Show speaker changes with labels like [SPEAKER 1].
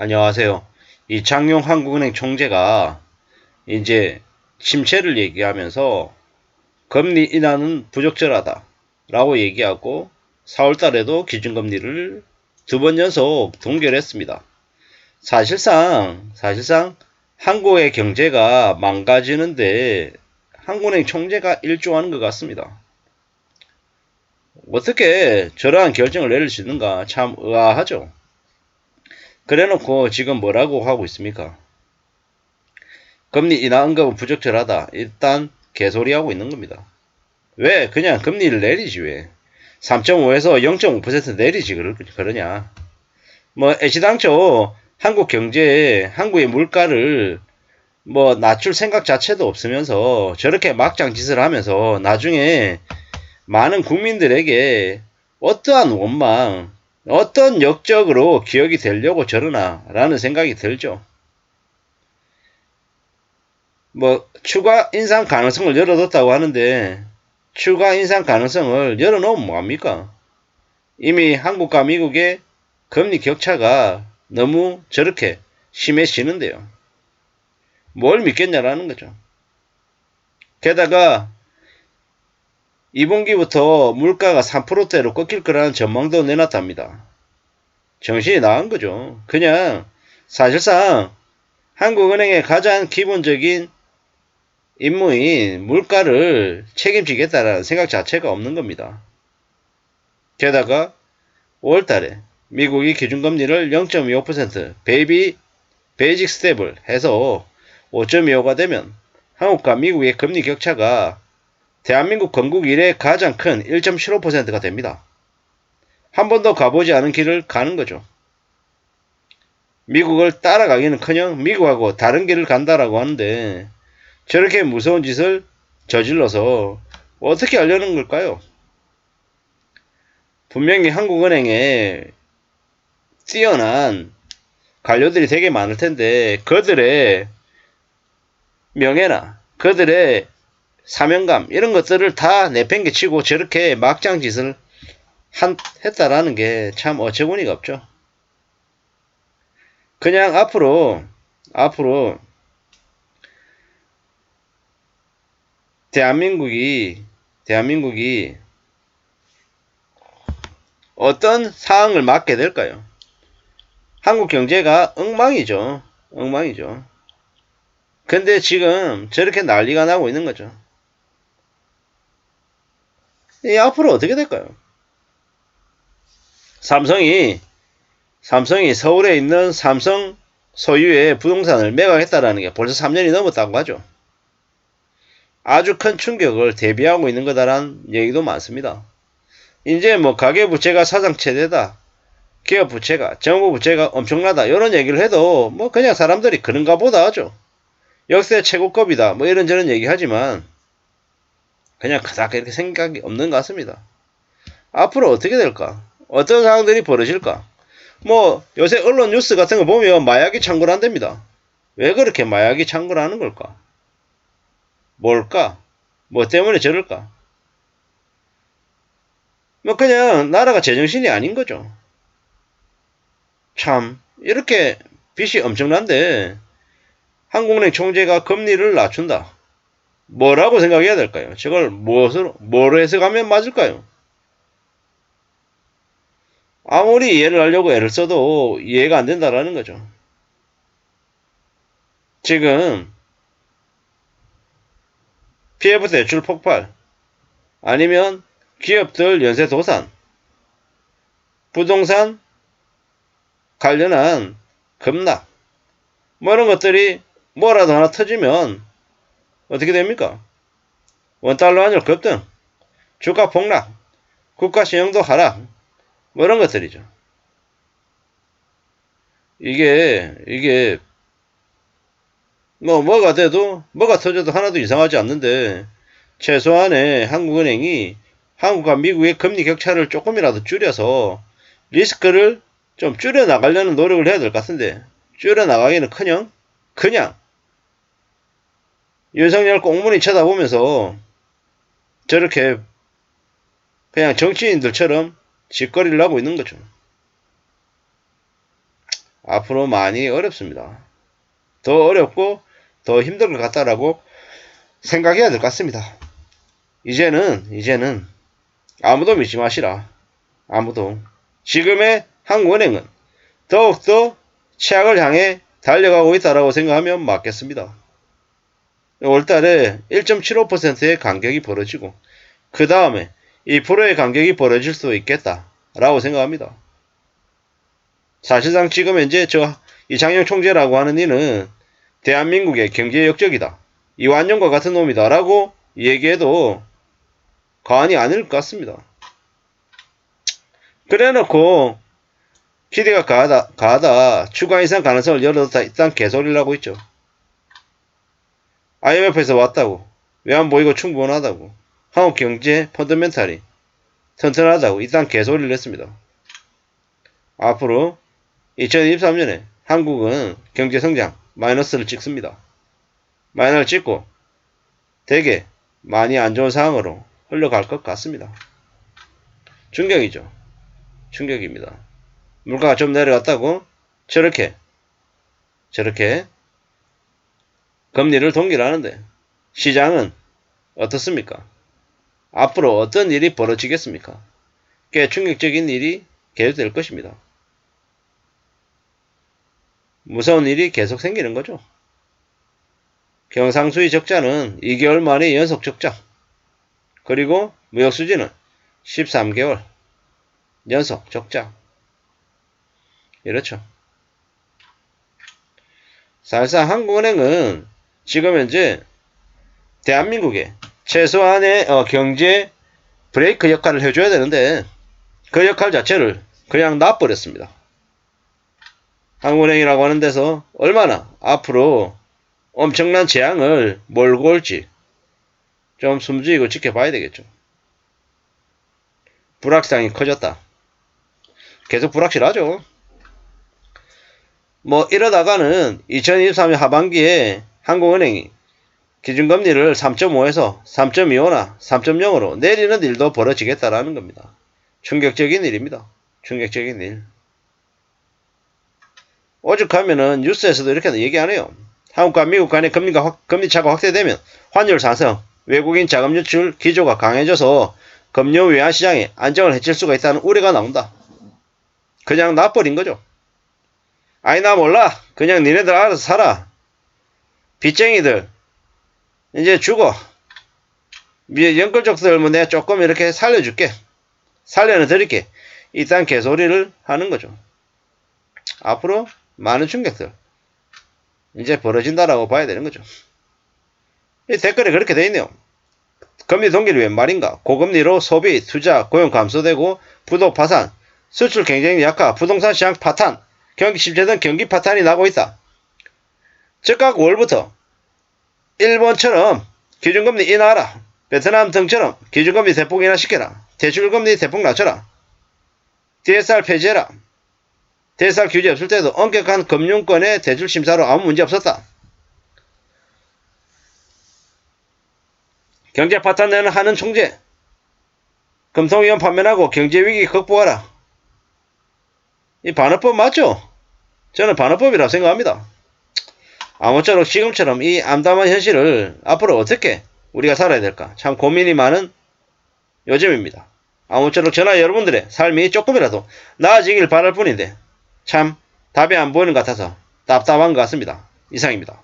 [SPEAKER 1] 안녕하세요. 이창용 한국은행 총재가 이제 침체를 얘기하면서 금리 인하는 부적절하다 라고 얘기하고 4월 달에도 기준금리를 두 번 연속 동결했습니다. 사실상 한국의 경제가 망가지는데 한국은행 총재가 일조하는 것 같습니다. 어떻게 저러한 결정을 내릴 수 있는가 참 의아하죠. 그래놓고 지금 뭐라고 하고 있습니까? 금리 인하 언급은 부적절하다. 일단 개소리하고 있는 겁니다. 왜? 그냥 금리를 내리지 왜? 3.5에서 0.5% 내리지 그러냐. 뭐 애시당초 한국 경제에 한국의 물가를 뭐 낮출 생각 자체도 없으면서 저렇게 막장 짓을 하면서 나중에 많은 국민들에게 어떠한 원망, 어떤 역적으로 기억이 되려고 저러나 라는 생각이 들죠. 뭐 추가 인상 가능성을 열어뒀다고 하는데 추가 인상 가능성을 열어놓으면 뭐합니까? 이미 한국과 미국의 금리 격차가 너무 저렇게 심해지는데요. 뭘 믿겠냐라는 거죠. 게다가 2분기부터 물가가 3%대로 꺾일 거라는 전망도 내놨답니다. 정신이 나간 거죠. 그냥 사실상 한국은행의 가장 기본적인 임무인 물가를 책임지겠다라는 생각 자체가 없는 겁니다. 게다가 5월달에 미국이 기준금리를 0.25% 베이직 스텝을 해서 5.25가 되면 한국과 미국의 금리 격차가 대한민국 건국 이래 가장 큰 1.75%가 됩니다. 한 번도 가보지 않은 길을 가는 거죠. 미국을 따라가기는커녕 미국하고 다른 길을 간다라고 하는데 저렇게 무서운 짓을 저질러서 어떻게 하려는 걸까요? 분명히 한국은행에 뛰어난 관료들이 되게 많을 텐데 그들의 명예나 그들의 사명감 이런 것들을 다 내팽개치고 저렇게 막장짓을 했다라는 게 참 어처구니가 없죠. 그냥 앞으로 대한민국이 어떤 상황을 맞게 될까요? 한국 경제가 엉망이죠. 근데 지금 저렇게 난리가 나고 있는 거죠. 이 앞으로 어떻게 될까요? 삼성이 서울에 있는 삼성 소유의 부동산을 매각했다라는 게 벌써 3년이 넘었다고 하죠. 아주 큰 충격을 대비하고 있는 거다라는 얘기도 많습니다. 이제 뭐 가계부채가 사상 최대다. 기업 부채가, 정부 부채가 엄청나다. 이런 얘기를 해도 뭐 그냥 사람들이 그런가 보다 하죠. 역대 최고급이다. 뭐 이런저런 얘기하지만 그냥 그닥 이렇게 생각이 없는 것 같습니다. 앞으로 어떻게 될까? 어떤 상황들이 벌어질까? 뭐 요새 언론 뉴스 같은 거 보면 마약이 창궐 한답니다. 왜 그렇게 마약이 창궐하는 걸까? 뭘까? 뭐 때문에 저럴까? 뭐 그냥 나라가 제정신이 아닌 거죠. 참 이렇게 빚이 엄청난데 한국은행 총재가 금리를 낮춘다. 뭐라고 생각해야 될까요? 저걸 뭐로 해석하면 맞을까요? 아무리 이해를 하려고 애를 써도 이해가 안 된다라는 거죠. 지금 PF 대출 폭발 아니면 기업들 연쇄 도산 부동산 관련한 급락 뭐 이런 것들이 뭐라도 하나 터지면 어떻게 됩니까? 원달러 환율 급등 주가 폭락 국가 신용도 하락 뭐 이런 것들이죠. 이게 뭐가 돼도 뭐가 터져도 하나도 이상하지 않는데 최소한의 한국은행이 한국과 미국의 금리 격차를 조금이라도 줄여서 리스크를 좀 줄여 나가려는 노력을 해야 될 것 같은데 줄여 나가기는커녕 그냥 윤석열 꽁무니 쳐다보면서 저렇게 그냥 정치인들처럼 짓거리를 하고 있는 거죠. 앞으로 많이 어렵습니다. 더 어렵고 더 힘들 것 같다라고 생각해야 될 것 같습니다. 이제는 아무도 믿지 마시라. 아무도. 지금의 한국은행은 더욱더 최악을 향해 달려가고 있다라고 생각하면 맞겠습니다. 올달에 1.75%의 간격이 벌어지고 그 다음에 2%의 간격이 벌어질 수도 있겠다라고 생각합니다. 사실상 지금 현재 이장영 총재라고 하는 이는 대한민국의 경제 역적이다. 이완용과 같은 놈이다 라고 얘기해도 과언이 아닐 것 같습니다. 그래놓고 기대가 가하다 추가 인상 가능성을 열어뒀다 일단 개소리를 하고 있죠. IMF에서 왔다고 외환 보이고 충분하다고 한국 경제 펀더멘탈이 튼튼하다고 일단 개소리를 했습니다. 앞으로 2023년에 한국은 경제성장 마이너스를 찍습니다. 마이너스를 찍고 되게 많이 안 좋은 상황으로 흘러갈 것 같습니다. 충격이죠. 충격입니다. 물가가 좀 내려갔다고 저렇게 금리를 동결하는데 시장은 어떻습니까? 앞으로 어떤 일이 벌어지겠습니까? 꽤 충격적인 일이 계속될 것입니다. 무서운 일이 계속 생기는 거죠. 경상수지 적자는 2개월 만에 연속 적자. 그리고 무역수지는 13개월 연속 적자. 이렇죠. 사실상 한국은행은 지금 현재 대한민국에 최소한의 경제 브레이크 역할을 해줘야 되는데 그 역할 자체를 그냥 놔버렸습니다. 한국은행이라고 하는 데서 얼마나 앞으로 엄청난 재앙을 몰고 올지 좀 숨죽이고 지켜봐야 되겠죠. 불확실성이 커졌다. 계속 불확실하죠. 이러다가는 2023년 하반기에 한국은행이 기준금리를 3.5에서 3.25나 3.0으로 내리는 일도 벌어지겠다라는 겁니다. 충격적인 일입니다. 충격적인 일. 오죽하면은 뉴스에서도 이렇게 얘기 안 해요. 한국과 미국 간의 금리차가 확대되면 환율 상승, 외국인 자금 유출 기조가 강해져서 금융 외환 시장에 안정을 해칠 수가 있다는 우려가 나온다. 그냥 놔버린 거죠. 아니 나 몰라. 그냥 니네들 알아서 살아. 빚쟁이들 이제 죽어. 연끌족들 내가 조금 이렇게 살려줄게. 살려는 드릴게. 일단 개소리를 하는 거죠. 앞으로 많은 충격들 이제 벌어진다라고 봐야 되는 거죠. 이 댓글에 그렇게 돼 있네요. 금리 동결이 웬 말인가? 고금리로 소비, 투자, 고용 감소되고 부도 파산, 수출 경쟁력 약화, 부동산 시장 파탄, 경기 침체 등 경기 파탄이 나고 있다. 즉각 5월부터 일본처럼 기준금리 인하하라. 베트남 등처럼 기준금리 대폭 인하시켜라. 대출금리 대폭 낮춰라. DSR 폐지해라. DSR 규제 없을 때도 엄격한 금융권의 대출 심사로 아무 문제 없었다. 경제 파탄 내는 하는 총재. 금통위원 판면하고 경제위기 극복하라. 이 반어법 맞죠? 저는 반어법이라고 생각합니다. 아무쪼록 지금처럼 이 암담한 현실을 앞으로 어떻게 우리가 살아야 될까 참 고민이 많은 요즘입니다. 아무쪼록 저나 여러분들의 삶이 조금이라도 나아지길 바랄 뿐인데 참 답이 안 보이는 것 같아서 답답한 것 같습니다. 이상입니다.